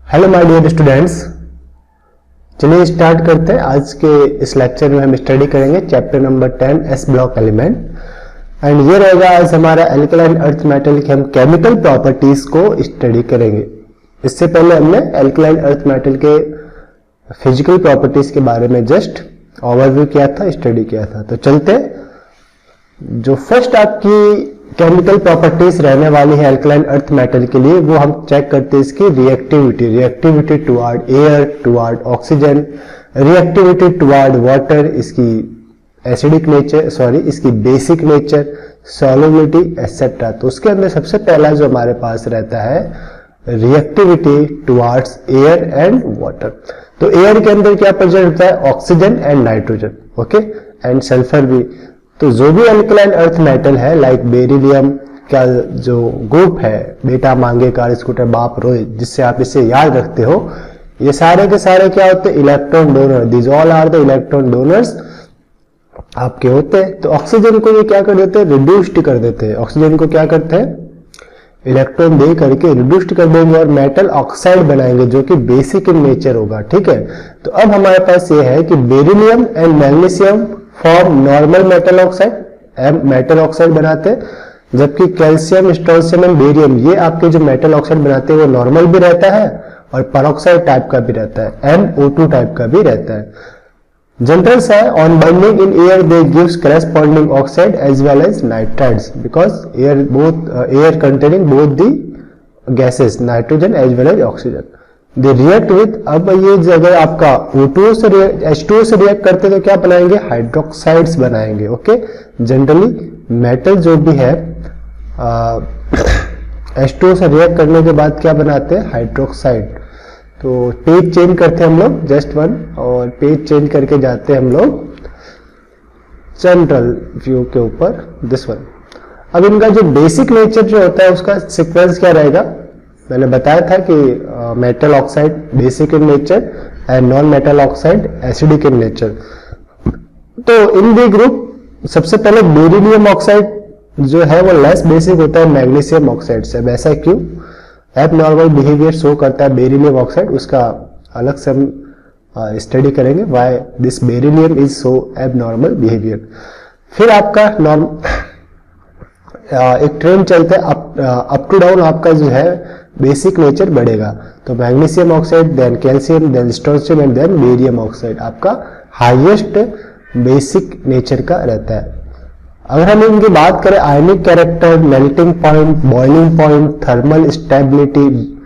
Hello my dear students, चलिए start करते हैं। आज के इस लेक्चर में हम स्टडी करेंगे chapter number 10 S block element. And ये रहेगा आज हमारा एल्कलाइन अर्थ मेटल के हम केमिकल प्रॉपर्टीज को स्टडी करेंगे। इससे पहले हमने एल्कलाइन अर्थ मेटल के फिजिकल प्रॉपर्टीज के बारे में जस्ट ओवरव्यू किया था, स्टडी किया था। तो चलते, जो फर्स्ट आपकी केमिकल प्रॉपर्टीज रहने वाली है एल्कलाइन अर्थ मेटल के लिए, वो हम चेक करते हैं इसकी reactivity toward air, toward oxygen, reactivity toward water, इसकी एसिडिक नेचर, इसकी बेसिक नेचर, सॉल्युबिलिटी एक्सेट्रा। तो उसके अंदर सबसे पहला जो हमारे पास रहता है reactivity towards air and water. तो एयर के अंदर क्या प्रेजेंट होता है? Oxygen and nitrogen, okay, and sulphur भी। तो जो भी एल्कलाइन अर्थ मेटल है लाइक बेरिलियम का जो ग्रुप है, बेटा मांगे कार स्कूटर बाप रोए, जिससे आप इसे याद रखते हो, ये सारे के सारे क्या होते हैं? Electron donor. This all are the electron donors आपके होते हैं। तो ऑक्सीजन को ये क्या कर देते हैं? रिड्यूस्ड कर देते हैं। ऑक्सीजन को क्या करते हैं? इलेक्ट्रॉन दे करके रिड्यूस्ड कर देंगे और मेटल ऑक्साइड बनाएंगे जो कि बेसिक इन नेचर होगा, ठीक है। तो अब हमारे पास ये है कि beryllium and magnesium form normal metal oxide, metal oxide बनाते हैं, जबकि कैल्शियम, स्ट्रोंशियम एंड बेरियम ये आपके जो मेटल ऑक्साइड बनाते हैं वो नॉर्मल भी रहता है और पेरोक्साइड टाइप का भी रहता है, MO2 टाइप का भी रहता है। जनरल्स है on burning in air they gives corresponding oxide as well as nitrides because air containing both the gases nitrogen as well as oxygen they react with. अब ये अगर आपका O2 से H2O से रिएक्ट करते तो क्या बनाएंगे? हाइड्रोक्साइड्स बनाएंगे, ओके। जनरली मेटल जो भी है H2O से रिएक्ट करने के बाद क्या बनाते हैं? हाइड्रोक्साइड। तो पेज चेंज करते हैं हम लोग, जस्ट वन, और पेज चेंज करके जाते हैं हम लोग जनरल व्यू के ऊपर, दिस वन। अब इनका जो बेसिक नेचर जो होता है उसका सीक्वेंस क्या रहेगा? मैंने बताया था कि metal oxide basic in nature and non metal oxide acidic in nature. तो इन दी ग्रुप सबसे पहले बेरिलियम ऑक्साइड जो है वो लेस बेसिक होता है मैग्नीशियम ऑक्साइड से। ऐसा क्यों? एब नॉर्मल बिहेवियर शो करता है बेरिलियम ऑक्साइड, उसका अलग से हम स्टडी करेंगे why this beryllium is so एब नॉर्मल बिहेवियर। फिर आपका एक ट्रेंड चलता है अप टू डाउन, आपका जो है बेसिक नेचर बढ़ेगा। तो magnesium oxide, then calcium, then strontium and then barium oxide आपका हाईएस्ट बेसिक नेचर का रहता है। अगर हम इनकी बात करें ionic character, melting point, boiling point, thermal stability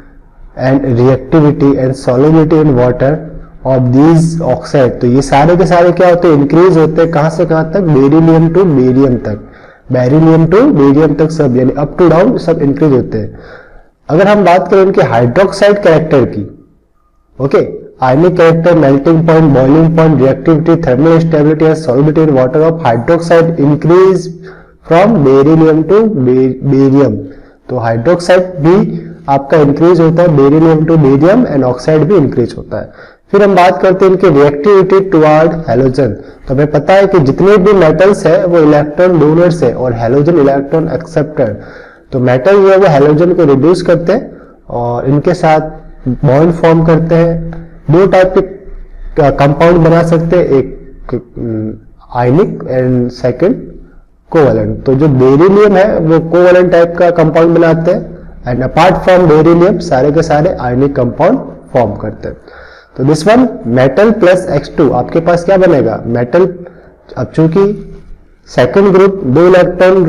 and reactivity and solubility in water of these oxide, तो ये सारे के सारे क्या होते हैं? इंक्रीज होते हैं। कहां से कहां तक? बेरिलियम टू बेरियम तक, बेरिलियम टू बेरियम तक सब, यानी अप टू डाउन सब इंक्रीज होते हैं। अगर हम बात करें उनके हाइड्रोक्साइड कैरेक्टर की, okay, ionic character, melting point, boiling point, reactivity, thermal stability and solubility in water of hydroxide increase from beryllium to barium. तो हाइड्रोक्साइड भी आपका इंक्रीज होता है beryllium to barium and oxide भी इंक्रीज होता है। फिर हम बात करते हैं इनकी रिएक्टिविटी टुवर्ड हैलोजन। तो हमें पता है कि जितने भी मेटल्स है वो इलेक्ट्रॉन डोनर्स है और हैलोजन इलेक्ट्रॉन एक्सेप्टर। तो मेटल जो है वो हैलोजन को रिड्यूस करते हैं और इनके साथ बॉन्ड फॉर्म करते हैं। दो टाइप के कंपाउंड बना सकते हैं, एक आयनिक एंड सेकंड कोवैलेंट। तो जो बेरिलियम है वो कोवैलेंट टाइप का कंपाउंड बनाते हैं एंड अपार्ट फ्रॉम बेरिलियम सारे के सारे आयनिक कंपाउंड फॉर्म करते हैं। तो this one metal plus X2 आपके पास क्या बनेगा? मेटल, अब चूंकि सेकंड ग्रुप दो इलेक्ट्रॉन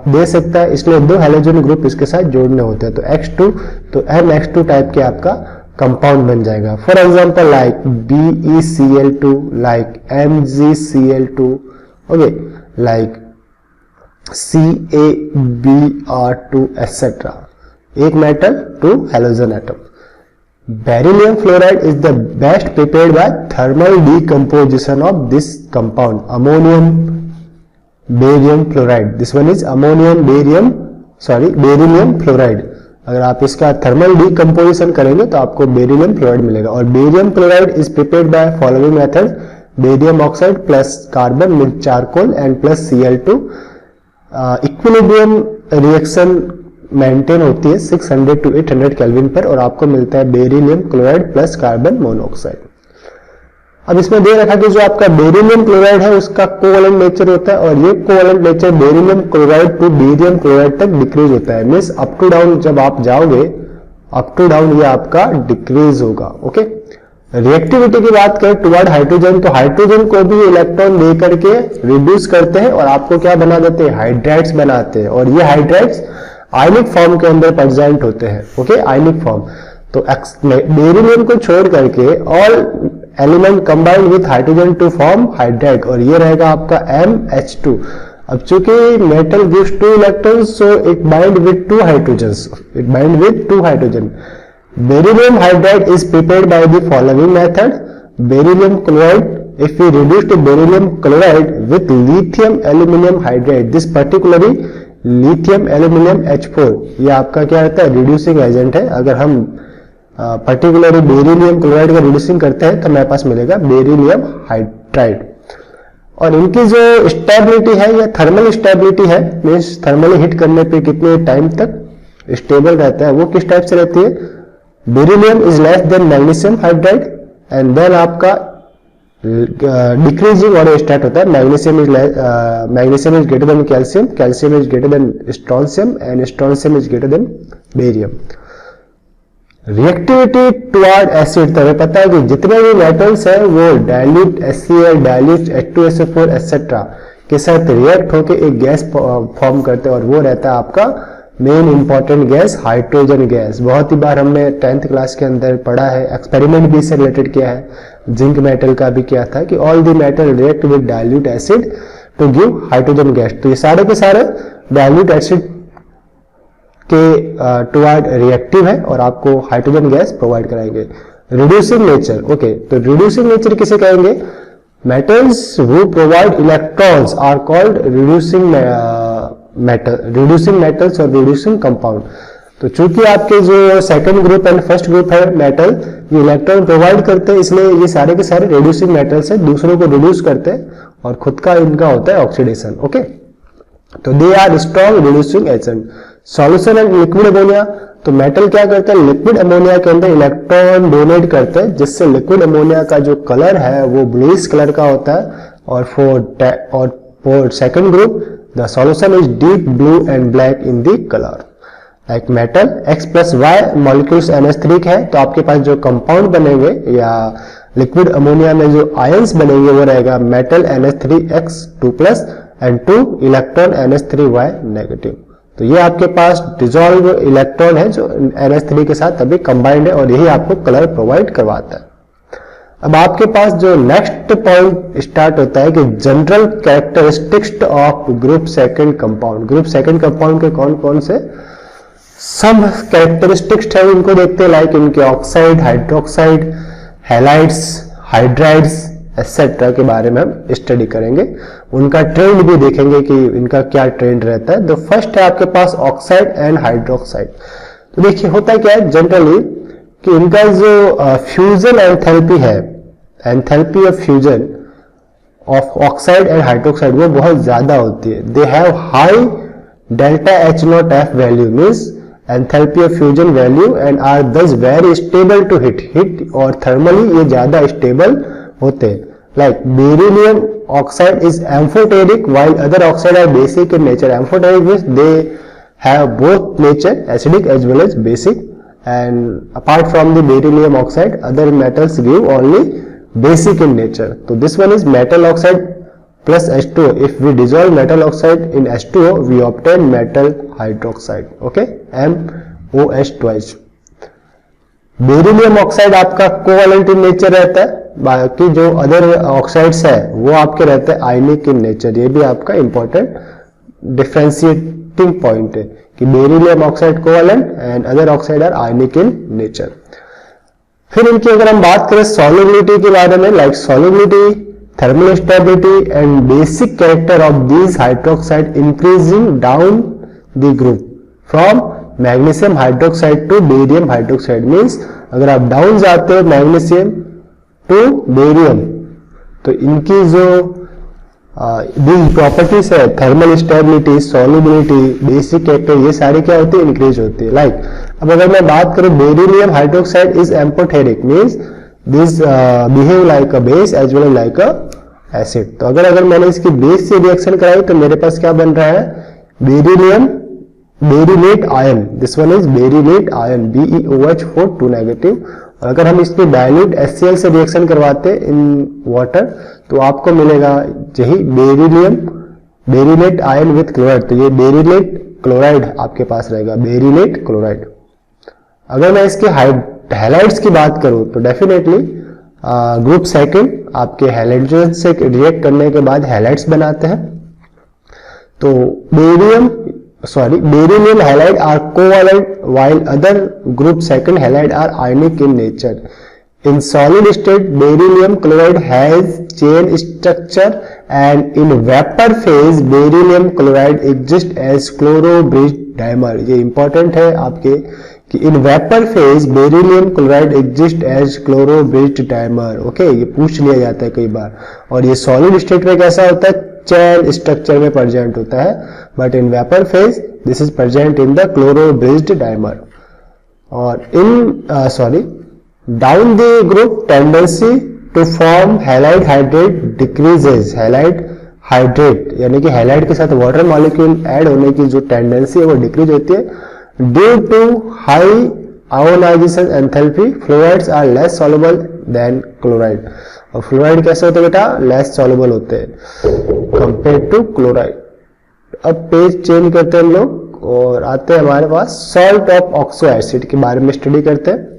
दे सकता है इसलिए दो हैलोजन ग्रुप इसके साथ जोड़ने होते हैं। तो X2, तो MX2 टाइप के आपका कंपाउंड बन जाएगा। For example like BeCl2, like MgCl2, okay, like CaBr2 etcetera. एक metal, two halogen atom. Beryllium fluoride is the best prepared by thermal decomposition of this compound, ammonium barium fluoride. This one is beryllium fluoride. अगर आप इसका thermal decomposition करेंगे तो आपको beryllium fluoride मिलेगा। और barium fluoride is prepared by following method: barium oxide plus carbon with charcoal and plus Cl2। Equilibrium reaction maintain होती है 600 to 800 केल्विन पर और आपको मिलता है beryllium chloride plus carbon monoxide. अब इसमें दे रखा कि जो आपका बेरिलियम क्लोराइड है उसका कोवैलेंट नेचर होता है और ये covalent nature beryllium chloride to barium chloride तक डिक्रीज होता है। मींस अप टू डाउन जब आप जाओगे अप टू डाउन ये आपका डिक्रीज होगा। ओके, रिएक्टिविटी की बात करें टुवर्ड हाइड्रोजन, तो हाइड्रोजन को भी इलेक्ट्रॉन दे करके रिड्यूस करते हैं और आपको क्या बना देते हैं, हाइड्राइड्स बनाते हैं और ये हाइड्राइड्स आयनिक फॉर्म के अंदर प्रेजेंट होते हैं। Okay, ionic form. तो बेरिलियम को छोड़ करके all element combined with hydrogen to form hydride और ये रहेगा आपका MH2। अब चूंकि metal gives 2 electrons so it bind with 2 hydrogens, it bind with 2 hydrogen. Beryllium hydride is prepared by the following method. Beryllium chloride, if we reduce the beryllium chloride with lithium aluminum hydride, this particularly lithium aluminum H4, ये आपका क्या रहता है, reducing agent है। अगर हम particularly beryllium chloride का reducing करते हैं तो हमारे पास मिलेगा बेरिलियम हाइड्राइड। और इनकी जो स्टेबिलिटी है या थर्मल स्टेबिलिटी है, मींस थर्मली हिट करने पे कितने टाइम तक स्टेबल रहता है, वो किस टाइप से रहती है, beryllium is less than magnesium hydride and then आपका डिक्रीजिंग ऑर्डर स्टार्ट होता है। Magnesium is greater than calcium, calcium is greater than strontium and strontium is greater than barium. Reactivity toward acid, तो हमें पता है कि जितने भी मेटल्स हैं वो dilute HCl, dilute H2SO4 etcetera के साथ रिएक्ट होकर एक गैस फॉर्म करते हैं और वो रहता है आपका main important gas hydrogen gas. बहुत ही बार हमने 10th क्लास के अंदर पढ़ा है, एक्सपेरिमेंट भी इससे रिलेटेड किया है, जिंक मेटल का भी किया था कि all the metal react with dilute acid to give hydrogen gas. तो ये सारे के सारे डाइल्यूट एसिड के टुवर्ड रिएक्टिव है और आपको हाइड्रोजन गैस प्रोवाइड कराएंगे। रिड्यूसिंग नेचर, ओके, तो रिड्यूसिंग नेचर किसे कहेंगे, metals who provide electrons are called reducing metals और रिड्यूसिंग कंपाउंड। तो चूंकि आपके जो second group and first group है मेटल, ये इलेक्ट्रॉन प्रोवाइड करते हैं, इसलिए ये सारे के सारे रिड्यूसिंग मेटल्स है, दूसरों को रिड्यूस करते हैं और खुद का इनका होता है ऑक्सीडेशन। ओके, तो they are strong reducing agent. Solution and liquid ammonia, तो मेटल क्या करते हैं, लिक्विड अमोनिया के अंदर इलेक्ट्रॉन डोनेट करते हैं जिससे लिक्विड अमोनिया का जो कलर है वो ब्लूइश कलर का होता है। और for second group the solution is deep blue and black in the colour. Like metal X+Y molecules NH3 है, तो आपके पास जो कंपाउंड बनेंगे या लिक्विड अमोनिया में जो आयंस बनेंगे वो रहेगा metal NH3X2+ and 2 electron NH3Y negative. तो ये आपके पास डिसॉल्व इलेक्ट्रॉन है जो NH3 के साथ अभी कंबाइंड है और यही आपको कलर प्रोवाइड करवाता है। अब आपके पास जो नेक्स्ट पॉइंट स्टार्ट होता है कि general characteristics of group second compound. Group second compound के कौन कौन से सम कैरेक्टरिस्टिक्स है उनको देखते हैं, लाइक इनके oxide, hydroxide, halides, hydrides etcetera के बारे में हम स्टडी करेंगे। उनका ट्रेंड भी देखेंगे कि इनका क्या ट्रेंड रहता है। तो फर्स्ट है आपके पास ऑक्साइड एंड हाइड्रोक्साइड। तो देखिए होता क्या है जनरली कि इनका जो फ्यूजन एंथैल्पी है, enthalpy of fusion of oxide and hydroxide वो बहुत ज्यादा होती है। They have high delta H0F value, means enthalpy of fusion value and are thus very stable to heat और थर्मली ये ज्यादा स्टेबल होते हैं। Like beryllium oxide is amphoteric while other oxide are basic in nature. Amphoteric means they have both nature acidic as well as basic, and apart from the beryllium oxide other metals give only basic in nature. So this one is metal oxide plus H2O. If we dissolve metal oxide in H2O we obtain metal hydroxide. Okay, MOH twice. Beryllium oxide आपका covalent in nature रहता है, बाकी जो other oxides है वो आपके रहते हैं आयनिक इन नेचर। ये भी आपका इंपॉर्टेंट डिफरेंशिएटिंग पॉइंट है कि beryllium oxide covalent and other oxide are ionic in nature. फिर इनकी अगर हम बात करें सॉल्युबिलिटी के बारे में, like solubility, thermal stability and basic character of these hydroxide increasing down the group from magnesium hydroxide to barium hydroxide. Means अगर आप डाउन जाते हो मैग्नीशियम टू बेरियम तो इनकी जो these प्रॉपर्टीज है, thermal stability, solubility, basic character, ये सारी क्या होती है, इंक्रीज होती है. लाइक अब अगर मैं बात करूं beryllium hydroxide is amphoteric, means this behave like a base as well like a acid. तो अगर मैंने इसकी बेस से रिएक्शन कराई तो मेरे पास क्या बन रहा है, beryllium beryllate ion. This one is beryllate ion, BeOH4 2 negative. और अगर हम इसके डाइल्यूट HCl से रिएक्शन करवाते इन वाटर तो आपको मिलेगा यही beryllium beryllate ion with chloride. तो ये बेरिलेट क्लोराइड आपके पास रहेगा, बेरिलेट क्लोराइड. अगर मैं इसके हैलाइड्स की बात करूं तो डेफिनेटली ग्रुप सेकंड आपके हैलाइड्स से रिएक्ट करने के बाद हैलाइड्स बनाते हैं. तो beryllium halide are covalent while other group second halide are ionic in nature. In solid state beryllium chloride has chain structure and in vapor phase beryllium chloride exists as chloro-bridge dimer. ये important है आपके कि in vapor phase beryllium chloride exists as chloro-bridge dimer. Okay, ये पूछ लिया जाता है कई बार. और ये solid state में कैसा होता है, चैन स्ट्रक्चर में प्रेजेंट होता है, but in vapour phase this is present in the chloro bridged dimer. और down the group tendency to form halide hydrate decreases. Halide hydrate यानी कि हैलाइड के साथ वाटर मॉलिक्यूल ऐड होने की जो टेंडेंसी है वो डिक्रीज होती है due to high ionization enthalpy. Fluorides are less soluble than chloride. और फ्लोराइड कैसे होते हैं बेटा, लेस सॉल्युबल होते हैं कंपेयर टू क्लोराइड. अब पेज चेंज करते हैं हम लोग और आते हैं हमारे पास सॉल्ट ऑफ ऑक्सो एसिड के बारे में स्टडी करते हैं.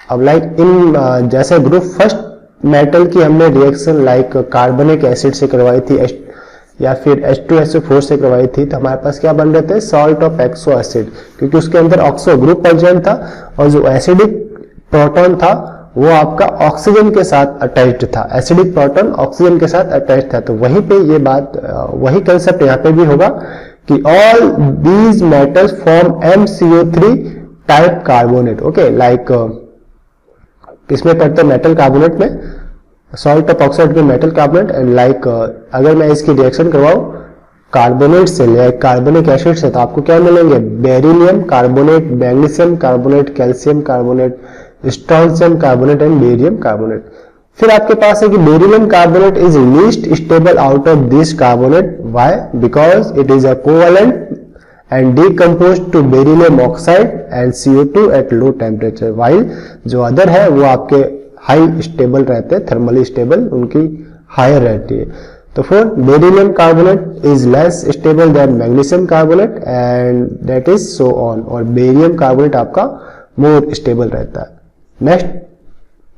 अब लाइक इन जैसे ग्रुप फर्स्ट मेटल की हमने रिएक्शन लाइक कार्बनिक एसिड से करवाई थी या फिर H2SO4 से करवाई थी, तो हमारे पास क्या बन रहे थे, सॉल्ट ऑफ एक्सो एसिड, क्योंकि उसके अंदर ऑक्सो ग्रुप प्रेजेंट था और जो एसिडिक प्रोटॉन था वो आपका ऑक्सीजन के साथ अटैच्ड था. एसिडिक प्रोटॉन ऑक्सीजन के साथ अटैच्ड था. तो वहीं पे ये बात, वही कंसेप्ट यहाँ पे भी होगा कि all these metals form MCO3 type carbonate. Okay, like किसमें पढ़ते हैं, मेटल कार्बोनेट में, सॉल्ट ऑफ ऑक्साइड में मेटल कार्बोनेट. एंड लाइक अगर मैं इसकी रिएक्शन करवाऊं कार्बोनेट से या कार्बनिक एसिड से तो आपको क्या मिलेंगे, beryllium carbonate, magnesium carbonate, calcium carbonate, strontium carbonate and barium carbonate. फिर आपके पास है कि beryllium carbonate is least stable out of this carbonate. Why, because it is a covalent and decomposed to beryllium oxide and CO2 at low temperature. While जो other है वो आपके high stable रहते हैं, थर्मली स्टेबल उनकी higher रहती है. तो फिर beryllium carbonate is less stable then magnesium carbonate and that is so on. और बेरियम कार्बोनेट आपका मोर स्टेबल रहता है. Next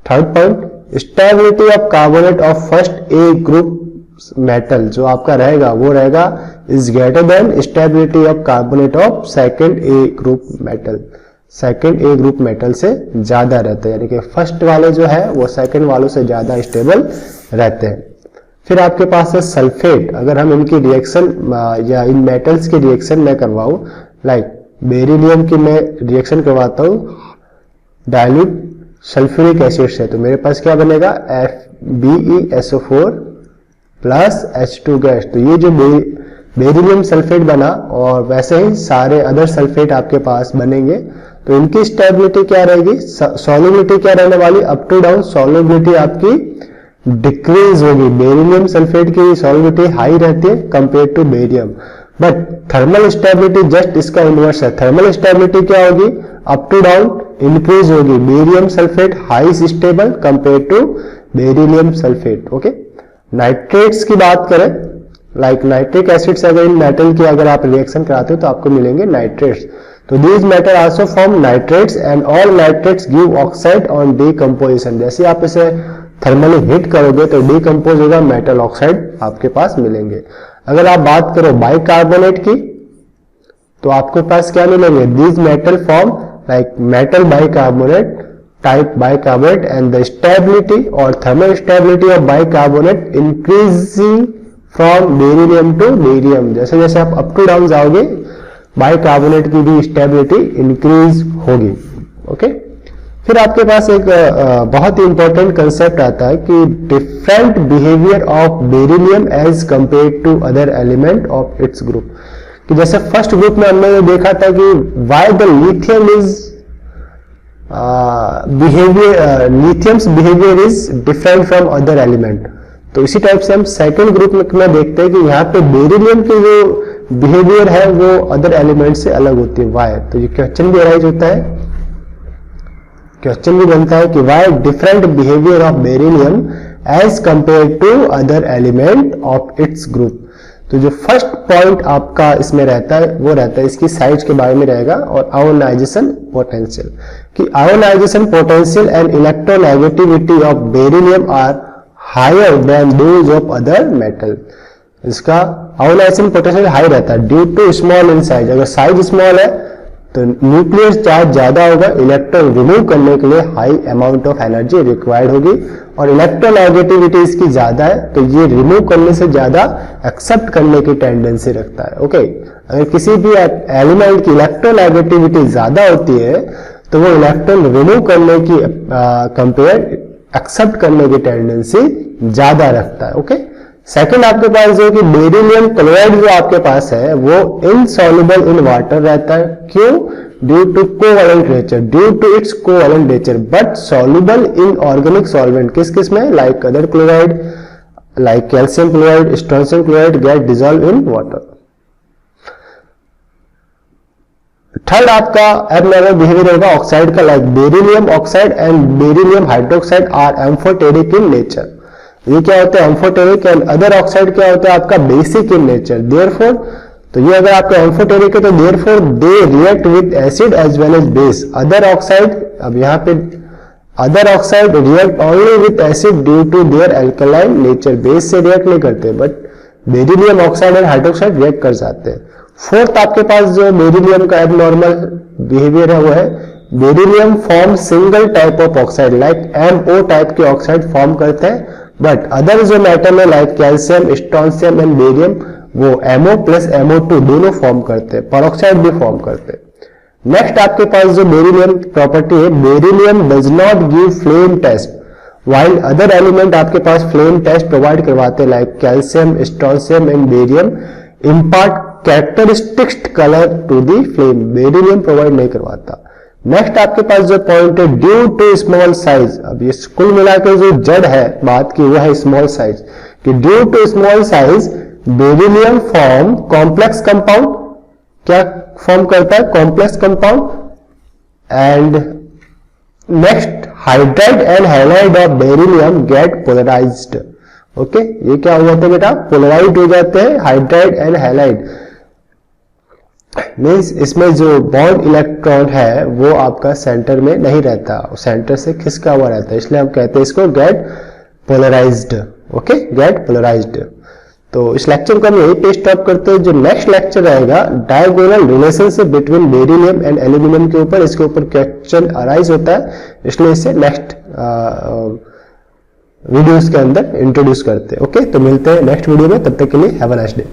third point, stability of carbonate of first A group metal जो आपका रहेगा वो रहेगा is greater then stability of carbonate of second A group metal. Second A group metal से ज्यादा रहते हैं, यानी कि फर्स्ट वाले जो है वो सेकंड वालों से ज्यादा स्टेबल रहते हैं. फिर आपके पास है सल्फेट. अगर हम इनकी रिएक्शन या इन मेटल्स की रिएक्शन मैं करवाऊं, लाइक बेरिलियम की मैं रिएक्शन करवाता हूं डाइल्यूट सल्फ्यूरिक एसिड से, तो मेरे पास क्या बनेगा, BeSO4 प्लस H2 गैस. तो ये जो बेरिलियम सल्फेट बना और वैसे ही सारे अदर सल्फेट आपके पास बनेंगे. तो इनकी स्टेबिलिटी क्या रहेगी, सॉल्युबिलिटी क्या रहने वाली, अप टू डाउन सॉल्युबिलिटी आपकी डिक्रीज होगी. बेरिलियम सल्फेट की सॉल्युबिलिटी हाई रहती है compare to barium, but thermal stability just इसका इनवर्स है. थर्मल स्टेबिलिटी क्या होगी, अप टू डाउन इंक्रीज होगी. Barium sulphate high stable compare to beryllium sulphate. Okay, nitrates की बात करें, लाइक नाइट्रिक एसिड से अगर इन मेटल की अगर आप रिएक्शन कराते हो तो आपको मिलेंगे नाइट्रेट्स. तो these metal also form nitrates and all nitrates give oxide on decomposition. जैसे आप इसे थर्मली हीट करोगे तो डीकंपोज होगा, मेटल ऑक्साइड आपके पास मिलेंगे. अगर आप बात करो बाइकार्बोनेट की तो आपके पास क्या मिलेंगे, these metal form like metal bicarbonate type bicarbonate and the stability or thermal stability of bicarbonate increasing from beryllium to barium. जैसे जैसे आप अप टू डाउन जाओगे बाइकार्बोनेट की भी स्टेबिलिटी इंक्रीज होगी. ओके, फिर आपके पास एक बहुत ही इंपॉर्टेंट कंसेप्ट आता है कि different behaviour of beryllium as compare to other element of its group. कि जैसे फर्स्ट ग्रुप में हमने ये देखा था कि why the lithium is lithium's behaviour is different from other element. तो इसी टाइप से हम सेकेंड ग्रुप में देखते हैं कि यहाँ पे बेरिलियम की जो बिहेवियर है वो अदर एलिमेंट से अलग होती है। वाई, तो ये क्वेश्चन भी अराइज होता है, क्वेश्चन भी बनता है कि why different behaviour of beryllium as compare to other element of its group. तो जो फर्स्ट पॉइंट आपका इसमें रहता है वो रहता है इसकी साइज के बारे में रहेगा, और आयोनाइजेशन पोटेंशियल, कि ionization potential and electronegativity of beryllium are higher than those of other metal. इसका आयोनाइजेशन पोटेंशियल हाई रहता है due to small in size. अगर साइज स्मॉल है तो न्यूक्लियर चार्ज ज्यादा होगा, इलेक्ट्रॉन रिमूव करने के लिए high amount of energy required होगी, और इलेक्ट्रोनेगेटिविटी इसकी ज्यादा है तो ये रिमूव करने से ज्यादा एक्सेप्ट करने की टेंडेंसी रखता है। ओके, अगर किसी भी एलिमेंट की इलेक्ट्रोनेगेटिविटी ज्यादा होती है तो वो इलेक्ट्रॉन रिमूव करने की कंपेयर एक्सेप्ट करने की टेंडेंसी ज्यादा रखता है। ओके, सेकंड आपके पास जो कि बेरिलियम क्लोराइड जो आपके पास है वो इनसॉल्युबल इन वाटर रहता है। क्यों? Due to covalent nature, due to its covalent nature, but soluble in organic solvent. किस किस में? Like other chloride, like calcium chloride, strontium chloride get dissolve in water. Third आपका एबनॉर्मल बिहेवियर होगा oxide का, like beryllium oxide and beryllium hydroxide are amphoteric in nature. ये क्या होता है? एम्फोटेरिक। एंड अदर ऑक्साइड क्या होता है आपका? Basic in nature. देयरफॉर, तो ये अगर आपका एम्फोटेरिक है तो therefore they react with acid as well as base. Other oxide, अब यहाँ पे other oxide react only with acid due to their alkaline nature. Base से रिएक्ट नहीं करते, बट बेरिलियम ऑक्साइड और हाइड्रोक्साइड रिएक्ट कर जाते हैं। फोर्थ आपके पास जो बेरिलियम का एबनॉर्मल बिहेवियर है वो है beryllium form single type of oxide, like MO type के ऑक्साइड फॉर्म करते हैं, बट अदर जो मेटल है like calcium, strontium and barium वो MO प्लस MO2 दोनों फॉर्म करते हैं, परऑक्साइड भी फॉर्म करते हैं। नेक्स्ट आपके पास जो बेरिलियम प्रॉपर्टी है, beryllium does not give flame test, while other element आपके पास फ्लेम टेस्ट प्रोवाइड करवाते हैं, like calcium, strontium and barium impart characteristics colour to the flame. Beryllium provide नहीं करवाता। नेक्स्ट आपके पास जो पॉइंट है, ड्यू टू स्मॉल साइज। अब ये कुल मिलाकर जो जड़ है बात की वो है स्मॉल साइज, कि due to small size beryllium form complex compound. क्या फॉर्म करता है? Complex compound. And next hydride and halide of beryllium get polarized. Okay, ये क्या हो जाते हैं बेटा? पोलराइड हो जाते हैं हाइड्राइड एंड हैलाइड। मीन्स इसमें जो बॉन्ड इलेक्ट्रॉन है वो आपका सेंटर में नहीं रहता, सेंटर से खिसका हुआ रहता है, इसलिए हम कहते हैं इसको get polarized. Okay, get polarized. तो इस लेक्चर को हम यहीं पे स्टॉप करते हैं। जो नेक्स्ट लेक्चर रहेगा diagonal relationship between beryllium and aluminium के ऊपर, इसके ऊपर क्वेश्चन अराइज होता है, इसलिए इसे नेक्स्ट वीडियोस के अंदर इंट्रोड्यूस करते हैं। ओके, तो मिलते हैं नेक्स्ट वीडियो में, तब तक के लिए हैव अ नाइस डे।